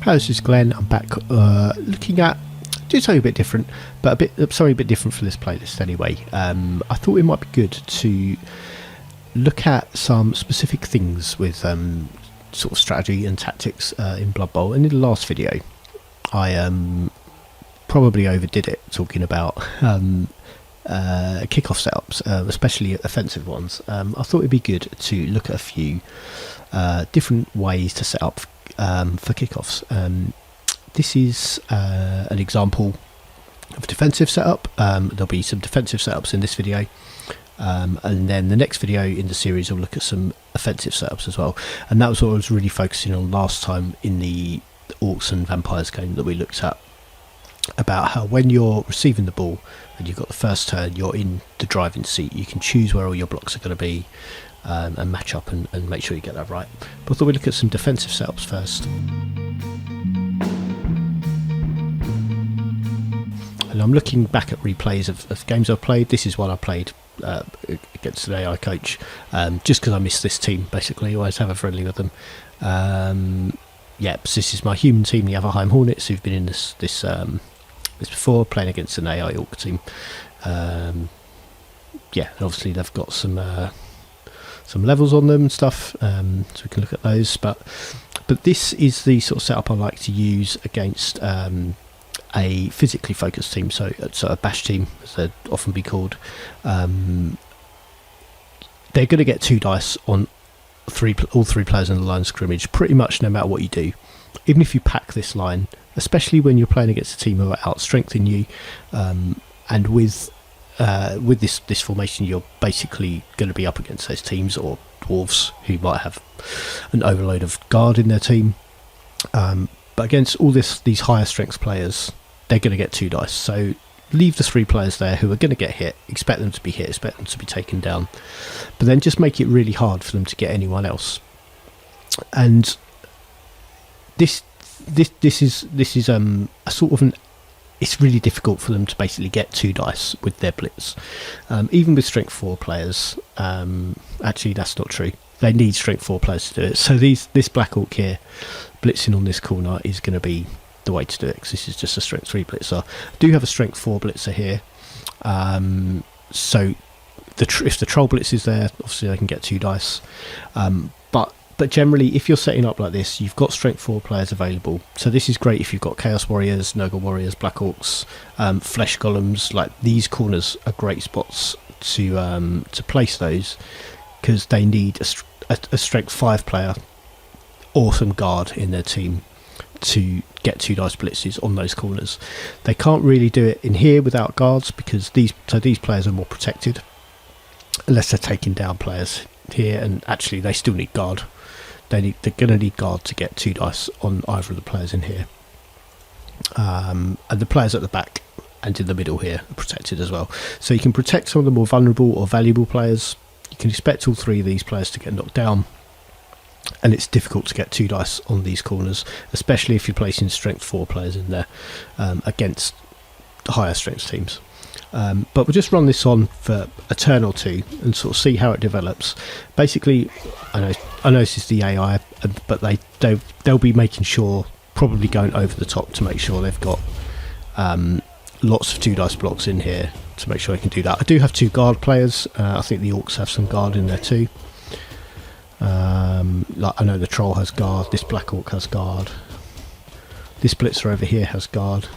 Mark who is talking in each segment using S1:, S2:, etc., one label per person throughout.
S1: Hi, this is Glen. I'm back looking at do something a bit different, but a bit different for this playlist anyway. I thought it might be good to look at some specific things with sort of strategy and tactics in Blood Bowl. And in the last video, I probably overdid it talking about kickoff setups, especially offensive ones. I thought it'd be good to look at a few different ways to set up for kickoffs. This is an example of a defensive setup. There'll be some defensive setups in this video, and then the next video in the series will look at some offensive setups as well. And that was what I was really focusing on last time in the Orcs and Vampires game that we looked at, about how when you're receiving the ball and you've got the first turn, you're in the driving seat. You can choose where all your blocks are going to be and match up and make sure you get that right. But I thought we'd look at some defensive setups first. And I'm looking back at replays of games I've played. This is one I played against an AI coach, just because I missed this team, basically. I always have a friendly with them. So this is my human team, the Averheim Hornets, who've been in this before, playing against an AI Orc team. And obviously they've got some levels on them and stuff, so we can look at those. But this is the sort of setup I like to use against a physically focused team, so a bash team, as they'd often be called. They're going to get 2 dice on all three players in the line of scrimmage, pretty much no matter what you do. Even if you pack this line, especially when you're playing against a team who are outstrengthening you, and with this formation, you're basically going to be up against those teams or dwarves who might have an overload of guard in their team. But against all these higher strength players, they're going to get 2 dice. So leave the 3 players there who are going to get hit, expect them to be hit, expect them to be taken down, but then just make it really hard for them to get anyone else. And this is a sort of it's really difficult for them to basically get 2 dice with their blitz, even with strength 4 players. Actually, that's not true. They need strength 4 players to do it. So this Black Orc here blitzing on this corner is going to be the way to do it, because this is just a strength 3 blitzer. I do have a strength 4 blitzer here, so if the troll blitz is there, obviously they can get 2 dice. But generally, if you're setting up like this, you've got strength 4 players available. So this is great if you've got Chaos Warriors, Nurgle Warriors, Black Orcs, Flesh Golems. Like, these corners are great spots to place those, because they need a strength 5 player or some guard in their team to get 2 dice blitzes on those corners. They can't really do it in here without guards, because these players are more protected unless they're taking down players here, and actually they still need guard. They're going to need guard to get 2 dice on either of the players in here. And the players at the back and in the middle here are protected as well. So you can protect some of the more vulnerable or valuable players. You can expect all 3 of these players to get knocked down, and it's difficult to get 2 dice on these corners, especially if you're placing strength 4 players in there against higher strength teams. But we'll just run this on for a turn or 2 and sort of see how it develops. Basically, I know this is the AI, but they'll be making sure, probably going over the top to make sure they've got lots of 2 dice blocks in here to make sure they can do that. I do have 2 guard players. I think the Orcs have some guard in there too. Like, I know the Troll has guard, this Black Orc has guard, this Blitzer over here has guard,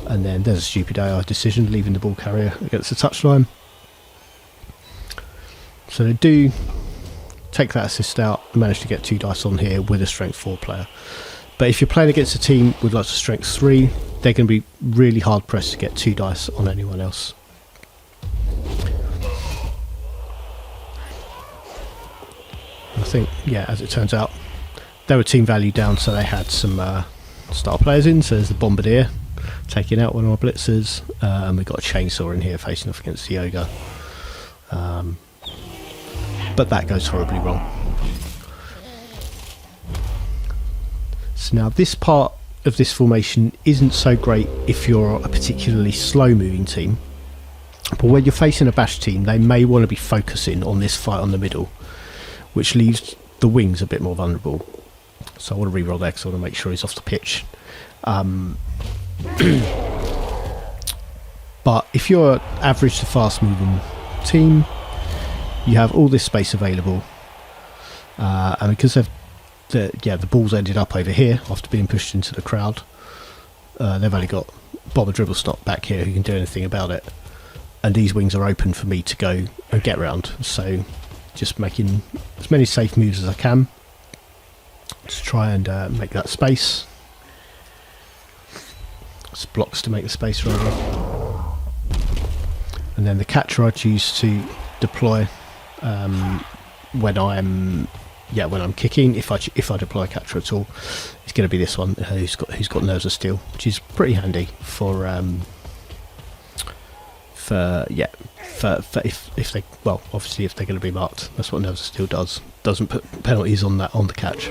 S1: and then there's a stupid AI decision leaving the ball carrier against the touchline. So they do take that assist out and manage to get 2 dice on here with a strength 4 player. But if you're playing against a team with lots of strength 3, they're going to be really hard pressed to get 2 dice on anyone else. I think, as it turns out, they were team value down, so they had some star players in. So there's the Bombardier taking out one of our blitzers, and we've got a chainsaw in here facing off against the ogre. But that goes horribly wrong. So now this part of this formation isn't so great if you're a particularly slow moving team, But when you're facing a bash team, they may want to be focusing on this fight on the middle, which leaves the wings a bit more vulnerable. So I want to re-roll there because I want to make sure he's off the pitch. But if you're an average to fast moving team, you have all this space available, and because the ball's ended up over here after being pushed into the crowd, they've only got Bomber Dribble Snot back here who can do anything about it, and these wings are open for me to go and get round. So just making as many safe moves as I can to try and make that space. It's blocks to make the space rather. And then the catcher I choose to deploy when I'm kicking. If I deploy a catcher at all, it's going to be this one who's got Nerves of Steel, which is pretty handy for if they, well, obviously if they're going to be marked. That's what Nerves of Steel does. Doesn't put penalties on the catch.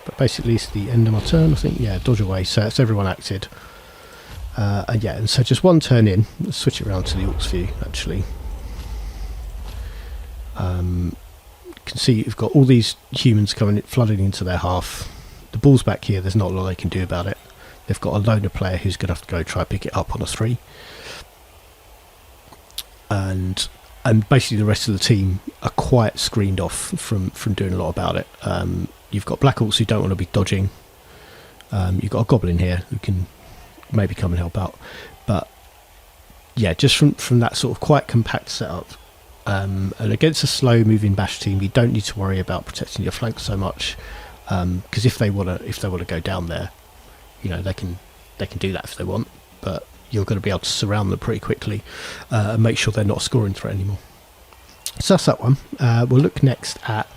S1: But basically it's the end of my turn, I think. Yeah, dodge away, so it's everyone acted. And so just one turn in. Let's switch it around to the Orcs view, actually. You can see you've got all these humans flooding into their half. The ball's back here, there's not a lot they can do about it. They've got a loner player who's going to have to go try and pick it up on a 3. And basically the rest of the team are quite screened off from doing a lot about it. You've got Black Orcs who don't want to be dodging. You've got a Goblin here who can maybe come and help out. But yeah, just from that sort of quite compact setup, and against a slow moving bash team, you don't need to worry about protecting your flanks so much, because if they want to go down there, you know, they can do that if they want, but you're going to be able to surround them pretty quickly and make sure they're not a scoring threat anymore. So that's that one. We'll look next at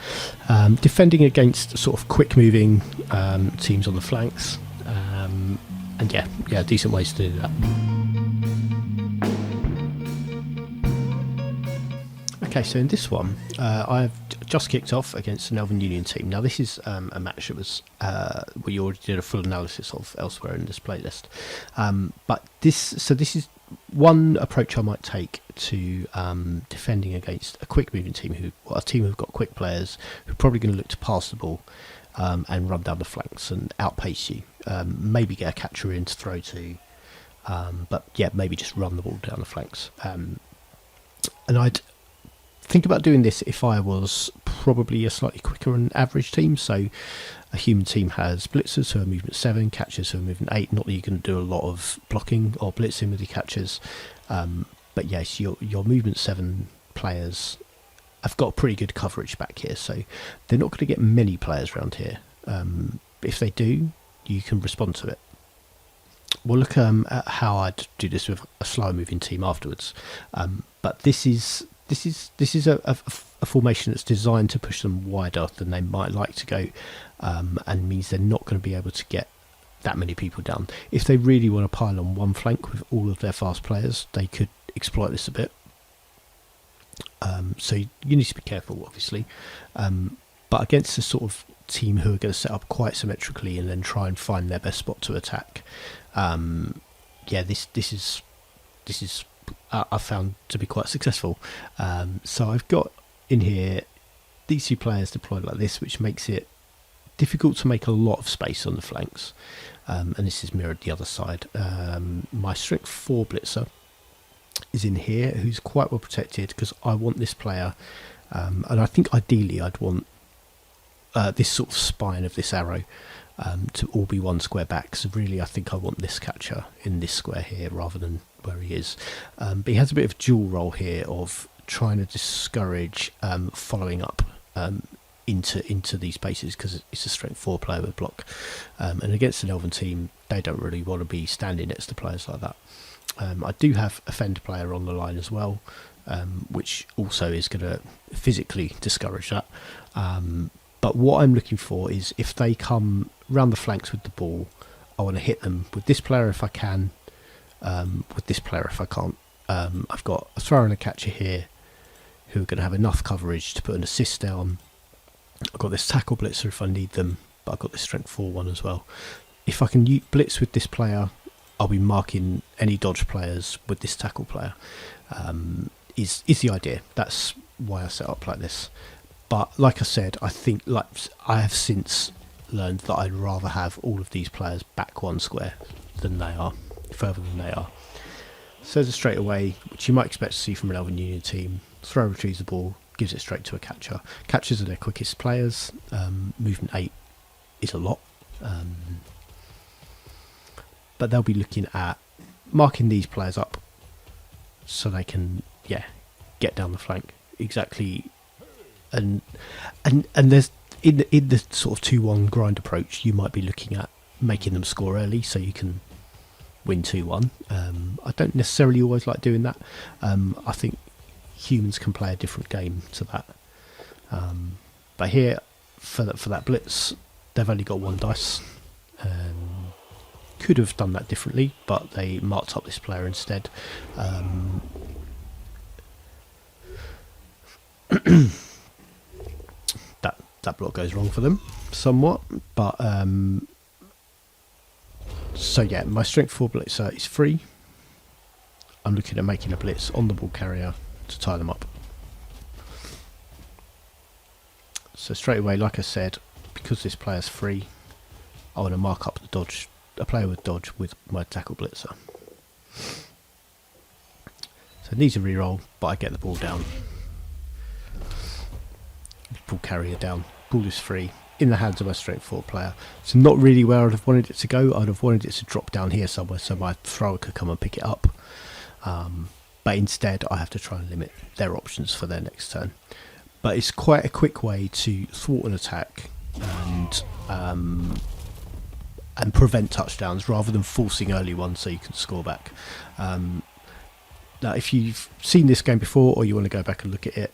S1: defending against sort of quick moving teams on the flanks, and yeah, decent ways to do that. Okay, so in this one, I've just kicked off against an Elven Union team. Now this is a match that was we already did a full analysis of elsewhere in this playlist, but this is one approach I might take to defending against a quick moving team, a team who've got quick players who are probably going to look to pass the ball and run down the flanks and outpace you. Maybe get a catcher in to throw to, but yeah, maybe just run the ball down the flanks. And I'd think about doing this if I was probably a slightly quicker and average team. So a human team has blitzers who are movement 7, catchers who are movement 8. Not that you can do a lot of blocking or blitzing with your catchers, but yes, your movement 7 players have got pretty good coverage back here, so they're not going to get many players around here. If they do, you can respond to it. We'll look at how I'd do this with a slower moving team afterwards, but this is a formation that's designed to push them wider than they might like to go, and means they're not going to be able to get that many people down. If they really want to pile on one flank with all of their fast players, they could exploit this a bit. So you need to be careful, obviously, but against a sort of team who are going to set up quite symmetrically and then try and find their best spot to attack, this is I found to be quite successful. So I've got in here these 2 players deployed like this, which makes it difficult to make a lot of space on the flanks, and this is mirrored the other side. My strength 4 blitzer is in here, who's quite well protected because I want this player, and I think ideally I'd want this sort of spine of this arrow to all be 1 square back. So really I think I want this catcher in this square here rather than where he is, but he has a bit of dual role here of trying to discourage following up into these spaces, because it's a strength 4 player with block, and against an Elven team they don't really want to be standing next to players like that. I do have a Fend player on the line as well, which also is going to physically discourage that, but what I'm looking for is if they come round the flanks with the ball, I want to hit them with this player if I can, with this player if I can't. I've got a thrower and a catcher here who are going to have enough coverage to put an assist down. I've got this tackle blitzer if I need them, but I've got this strength 4 one as well. if I can blitz with this player, I'll be marking any dodge players with this tackle player. Is the idea. That's why I set up like this. But like I said, I think like I have since learned that I'd rather have all of these players back one square than they are, further than they are. So there's a straight away, which you might expect to see from an Elven Union team. Throw retrieves the ball, gives it straight to a catcher. Catchers are their quickest players. Movement 8 is a lot. But they'll be looking at marking these players up so they can, get down the flank exactly. And there's in the sort of 2-1 grind approach, you might be looking at making them score early so you can win 2-1. I don't necessarily always like doing that. I think humans can play a different game to that. But here, for that blitz, they've only got 1 dice. Could have done that differently, but they marked up this player instead. That block goes wrong for them somewhat, but so yeah, my strength 4 blitzer is free. I'm looking at making a blitz on the ball carrier to tie them up. So straight away, like I said, because this player's free, I want to mark up a player with dodge with my tackle blitzer. So it needs a reroll, but I get the ball down. Ball carrier down. Ball is free in the hands of my strength 4 player. So not really where I'd have wanted it to go. I'd have wanted it to drop down here somewhere so my thrower could come and pick it up. But instead I have to try and limit their options for their next turn. But it's quite a quick way to thwart an attack and prevent touchdowns rather than forcing early ones so you can score back. Now if you've seen this game before or you want to go back and look at it,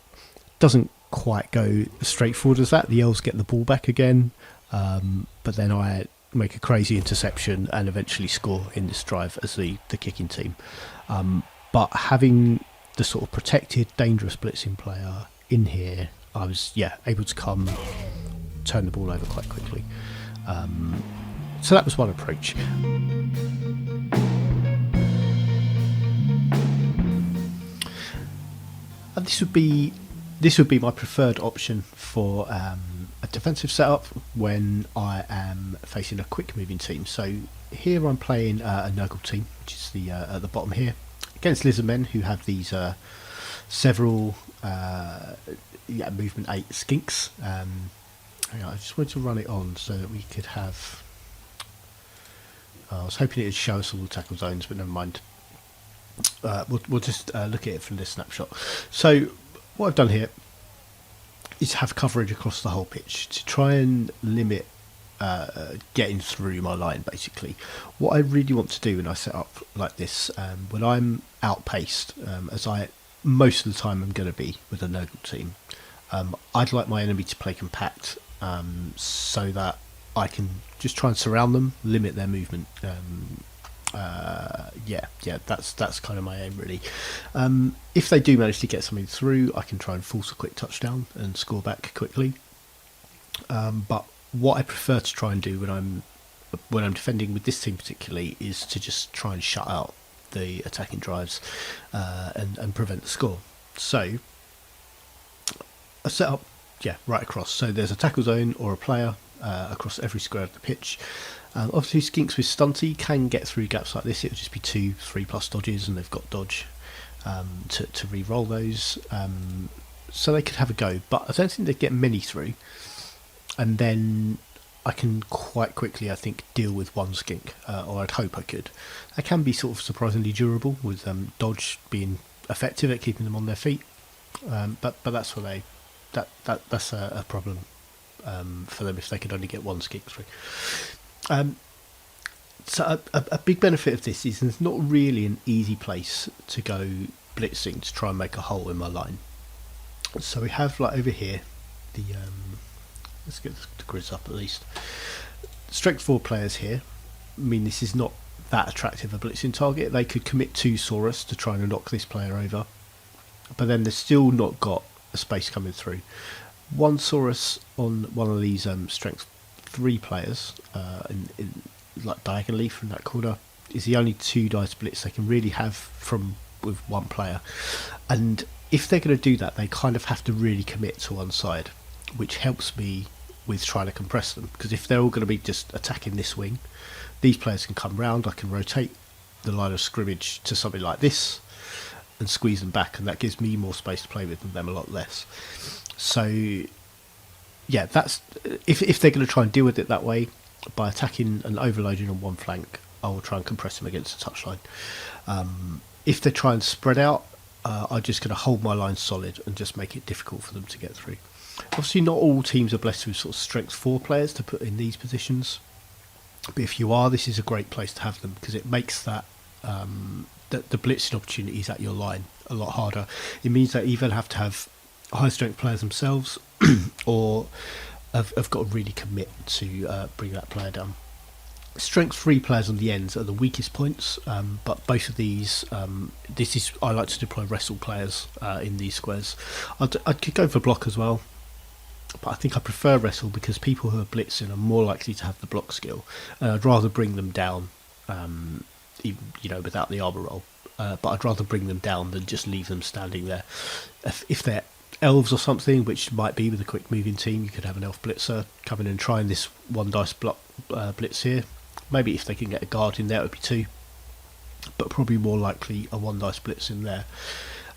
S1: doesn't quite go as straightforward as that. The Elves get the ball back again, but then I make a crazy interception and eventually score in this drive as the kicking team. But having the sort of protected, dangerous blitzing player in here, I was able to come turn the ball over quite quickly. So that was one approach. And this would be my preferred option for a defensive setup when I am facing a quick moving team. So here I'm playing a Knuckle Team, which is the at the bottom here, against Lizardmen who have these several movement 8 skinks. I just wanted to run it on so that we could have. I was hoping it would show us all the tackle zones, but never mind. We'll just look at it from this snapshot. So what I've done here is have coverage across the whole pitch to try and limit getting through my line, basically. What I really want to do when I set up like this, when I'm outpaced, as I most of the time I'm going to be with a Knuckle Team, I'd like my enemy to play compact so that I can just try and surround them, limit their movement. That's kind of my aim really. If they do manage to get something through, I can try and force a quick touchdown and score back quickly. But what I prefer to try and do when I'm defending with this team particularly is to just try and shut out the attacking drives and prevent the score. So I set up right across. So there's a tackle zone or a player across every square of the pitch. Obviously skinks with stunty can get through gaps like this. It would just be 2-3+ dodges and they've got dodge to re-roll those, so they could have a go, but I don't think they'd get many through, and then I can quite quickly I think deal with one skink, or I'd hope I could. That can be sort of surprisingly durable with dodge being effective at keeping them on their feet, but that's where that's a problem for them if they could only get one skink through. So a big benefit of this is there's not really an easy place to go blitzing to try and make a hole in my line. So we have like over here the let's get the grids up at least. Strength 4 players here. I mean, this is not that attractive a blitzing target. They could commit 2 Saurus to try and knock this player over, but then they've still not got a space coming through. 1 Saurus on one of these strength 3 players like diagonally from that corner is the only 2 dice blitz they can really have from with one player. And if they're going to do that, they kind of have to really commit to one side, which helps me with trying to compress them, because if they're all going to be just attacking this wing, these players can come round, I can rotate the line of scrimmage to something like this and squeeze them back, and that gives me more space to play with and them a lot less. So yeah, that's if they're going to try and deal with it that way, by attacking and overloading on one flank, I will try and compress them against the touchline. If they try and spread out, I'm just going to hold my line solid and just make it difficult for them to get through. Obviously not all teams are blessed with sort of strength 4 players to put in these positions, but if you are, this is a great place to have them, because it makes that the blitzing opportunities at your line a lot harder. It means that you either have to have high strength players themselves or have got to really commit to bring that player down. Strength 3 players on the ends are the weakest points, but both of these, I like to deploy wrestle players in these squares. I could go for block as well, but I think I prefer wrestle because people who are blitzing are more likely to have the block skill. I'd rather bring them down, even, without the armor roll. But I'd rather bring them down than just leave them standing there. If they're elves or something, which might be with a quick moving team, you could have an elf blitzer come in and try this 1 dice block blitz here. Maybe if they can get a guard in there, it would be 2, but probably more likely a 1 dice blitz in there.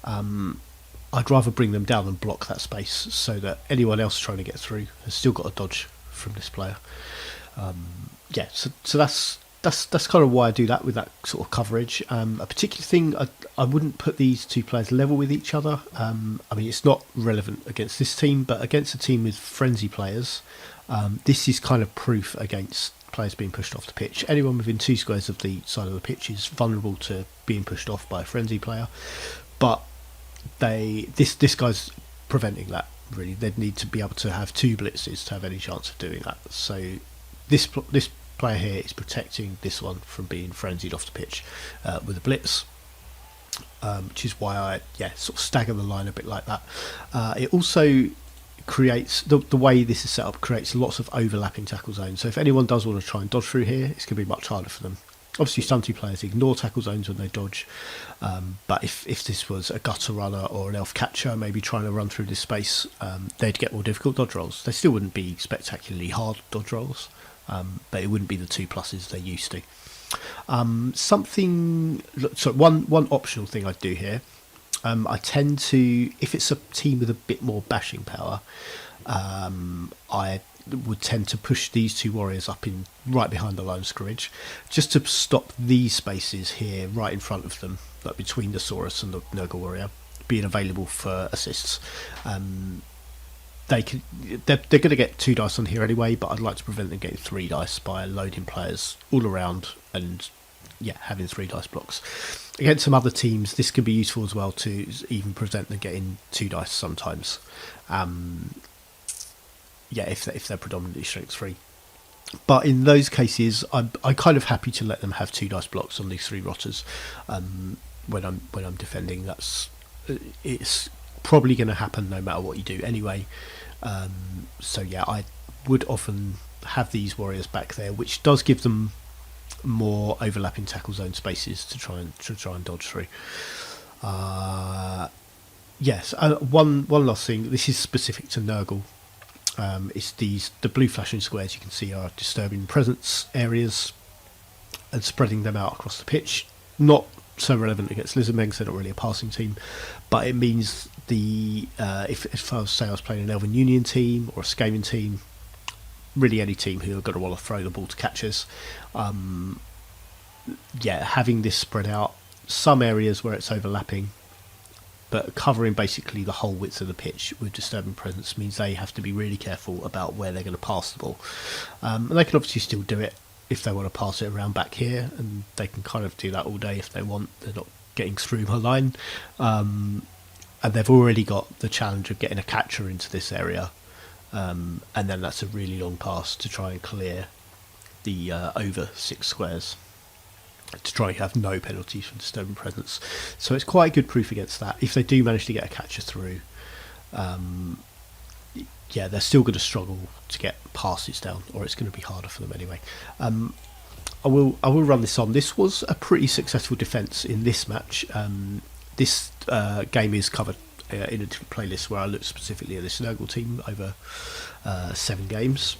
S1: I'd rather bring them down and block that space so that anyone else trying to get through has still got a dodge from this player. So that's kind of why I do that with that sort of coverage. A particular thing, I wouldn't put these 2 players level with each other. It's not relevant against this team, but against a team with frenzy players, this is kind of proof against players being pushed off the pitch. Anyone within 2 squares of the side of the pitch is vulnerable to being pushed off by a frenzy player, but this guy's preventing that. Really, they'd need to be able to have 2 blitzes to have any chance of doing that. So this player here is protecting this one from being frenzied off the pitch with a blitz, which is why I sort of stagger the line a bit like that. It also creates the way this is set up creates lots of overlapping tackle zones. So if anyone does want to try and dodge through here, it's going to be much harder for them. Obviously, some 2 players ignore tackle zones when they dodge, but if this was a gutter runner or an elf catcher maybe trying to run through this space, they'd get more difficult dodge rolls. They still wouldn't be spectacularly hard dodge rolls, but it wouldn't be the 2+s they're used to. One optional thing I do here, I tend to, if it's a team with a bit more bashing power, I would tend to push these 2 warriors up in right behind the line of scrimmage, just to stop these spaces here right in front of them, like between the Saurus and the Nurgle warrior, being available for assists. They're going to get 2 dice on here anyway, but I'd like to prevent them getting 3 dice by loading players all around and having 3 dice blocks. Against some other teams, this can be useful as well to even prevent them getting 2 dice sometimes. If they're predominantly strength 3. But in those cases, I'm kind of happy to let them have 2 dice blocks on these 3 rotters when I'm defending. It's probably going to happen no matter what you do anyway. I would often have these warriors back there, which does give them more overlapping tackle zone spaces to try and dodge through. One last thing. This is specific to Nurgle. It's the blue flashing squares you can see are disturbing presence areas and spreading them out across the pitch. Not so relevant against Lizardmen because they're not really a passing team, but it means if I was playing an Elven Union team or a Skaven team, really any team who are going to want to throw the ball to catchers, having this spread out, some areas where it's overlapping, but covering basically the whole width of the pitch with disturbing presence means they have to be really careful about where they're going to pass the ball. And they can obviously still do it if they want to pass it around back here, and they can kind of do that all day if they want. They're not getting through my line. And they've already got the challenge of getting a catcher into this area. And then that's a really long pass to try and clear the over 6 squares, to try and have no penalties from disturbing presence. So it's quite good proof against that. If they do manage to get a catcher through, they're still going to struggle to get passes down, or it's going to be harder for them anyway. I will run this on. This was a pretty successful defence in this match. This game is covered in a different playlist where I look specifically at this Knuckle Team over 7 games.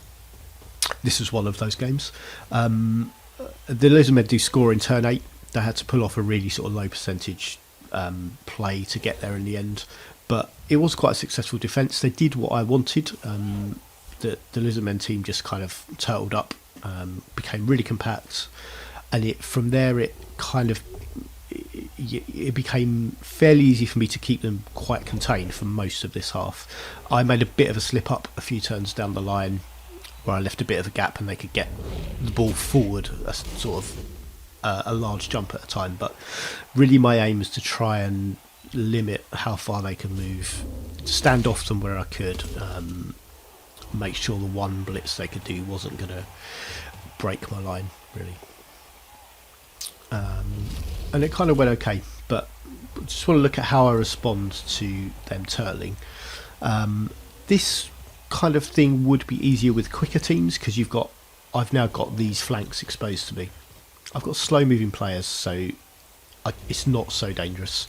S1: This was one of those games. The Lizardmen do score in turn 8. They had to pull off a really sort of low percentage play to get there in the end, but it was quite a successful defence. They did what I wanted. The Lizardmen team just kind of turtled up, became really compact, and from there it became fairly easy for me to keep them quite contained for most of this half. I made a bit of a slip up a few turns down the line where I left a bit of a gap and they could get the ball forward a sort of a large jump at a time, but really my aim is to try and limit how far they can move, stand off them where I could, make sure the one blitz they could do wasn't going to break my line really. And it kind of went okay, but just want to look at how I respond to them turtling. This kind of thing would be easier with quicker teams because I've now got these flanks exposed to me. I've got slow moving players, so it's not so dangerous,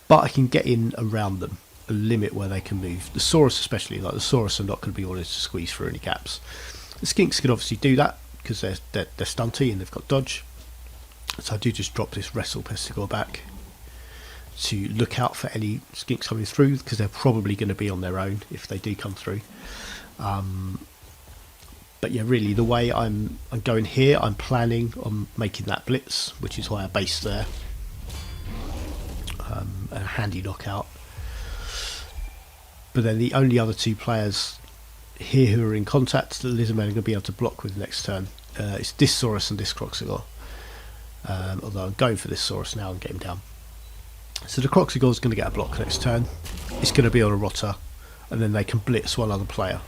S1: but I can get in around them and limit where they can move. The Saurus especially, like the Saurus are not going to be ordered to squeeze through any gaps. The Skinks can obviously do that because they're stunty and they've got dodge. So I do just drop this Wrestle Pestigore back to look out for any Skinks coming through because they're probably going to be on their own if they do come through. But yeah, really the way I'm going here, I'm planning on making that blitz, which is why I base there. A handy knockout. But then the only other 2 players here who are in contact that the Lizardmen are going to be able to block with next turn is this Saurus and this Croxigore. Although I'm going for this Saurus now and get him down. So the Croxigore is going to get a block next turn. It's going to be on a rotter, and then they can blitz one other player,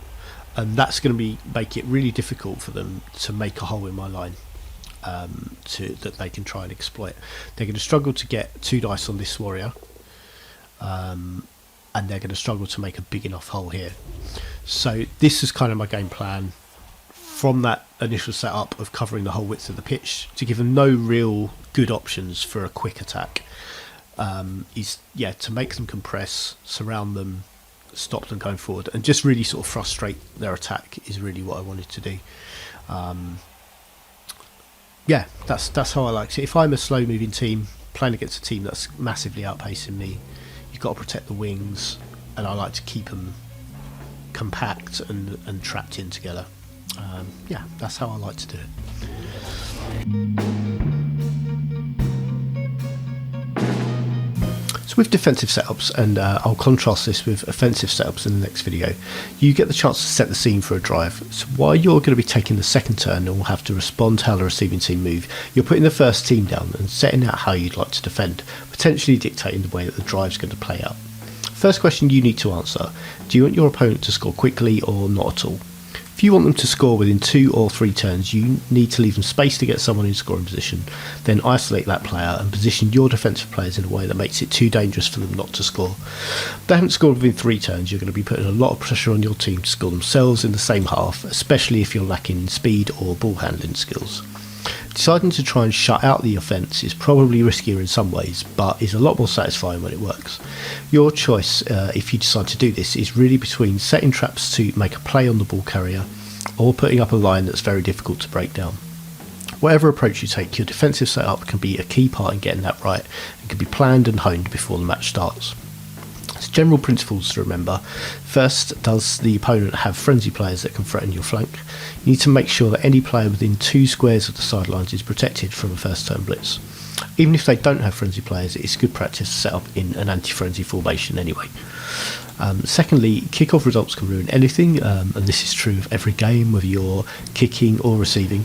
S1: and that's going to make it really difficult for them to make a hole in my line that they can try and exploit. They're going to struggle to get 2 dice on this warrior, and they're going to struggle to make a big enough hole here. So this is kind of my game plan from that initial setup of covering the whole width of the pitch to give them no real good options for a quick attack. To make them compress, surround them, stop them going forward, and just really sort of frustrate their attack is really what I wanted to do. That's how I like it. If I'm a slow moving team playing against a team that's massively outpacing me, you've got to protect the wings, and I like to keep them compact and trapped in together. That's how I like to do it. So with defensive setups, and I'll contrast this with offensive setups in the next video, you get the chance to set the scene for a drive. So while you're going to be taking the second turn and will have to respond to how the receiving team move, you're putting the first team down and setting out how you'd like to defend, potentially dictating the way that the drive's going to play out. First question you need to answer: do you want your opponent to score quickly or not at all? If you want them to score within 2 or 3 turns, you need to leave them space to get someone in scoring position, then isolate that player and position your defensive players in a way that makes it too dangerous for them not to score. If they haven't scored within 3 turns, you're going to be putting a lot of pressure on your team to score themselves in the same half, especially if you're lacking in speed or ball handling skills. Deciding to try and shut out the offence is probably riskier in some ways, but is a lot more satisfying when it works. Your choice, if you decide to do this, is really between setting traps to make a play on the ball carrier or putting up a line that's very difficult to break down. Whatever approach you take, your defensive setup can be a key part in getting that right and can be planned and honed before the match starts. So general principles to remember. First, does the opponent have frenzy players that can threaten your flank? You need to make sure that any player within 2 squares of the sidelines is protected from a first turn blitz. Even if they don't have frenzy players, it's good practice to set up in an anti-frenzy formation anyway. Secondly, kickoff results can ruin anything, and this is true of every game, whether you're kicking or receiving.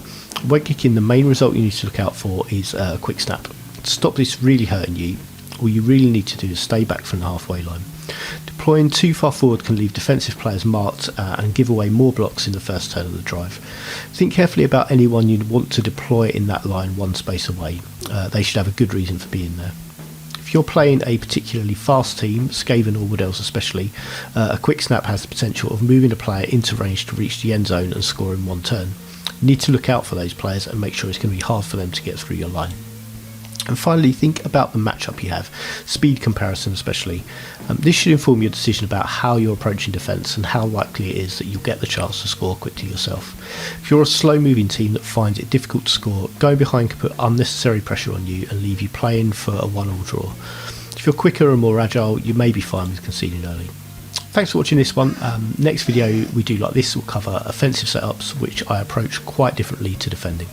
S1: When kicking, the main result you need to look out for is a quick snap. To stop this really hurting you, all you really need to do is stay back from the halfway line. Deploying too far forward can leave defensive players marked and give away more blocks in the first turn of the drive. Think carefully about anyone you'd want to deploy in that line one space away. They should have a good reason for being there. If you're playing a particularly fast team, Skaven or Wood Elves especially, a quick snap has the potential of moving a player into range to reach the end zone and score in one turn. You need to look out for those players and make sure it's going to be hard for them to get through your line. And finally, think about the matchup you have, speed comparison especially. This should inform your decision about how you're approaching defence and how likely it is that you'll get the chance to score quickly yourself. If you're a slow moving team that finds it difficult to score, going behind can put unnecessary pressure on you and leave you playing for a 1-1 draw. If you're quicker and more agile, you may be fine with conceding early. Thanks for watching this one. Next video we do like this will cover offensive setups, which I approach quite differently to defending.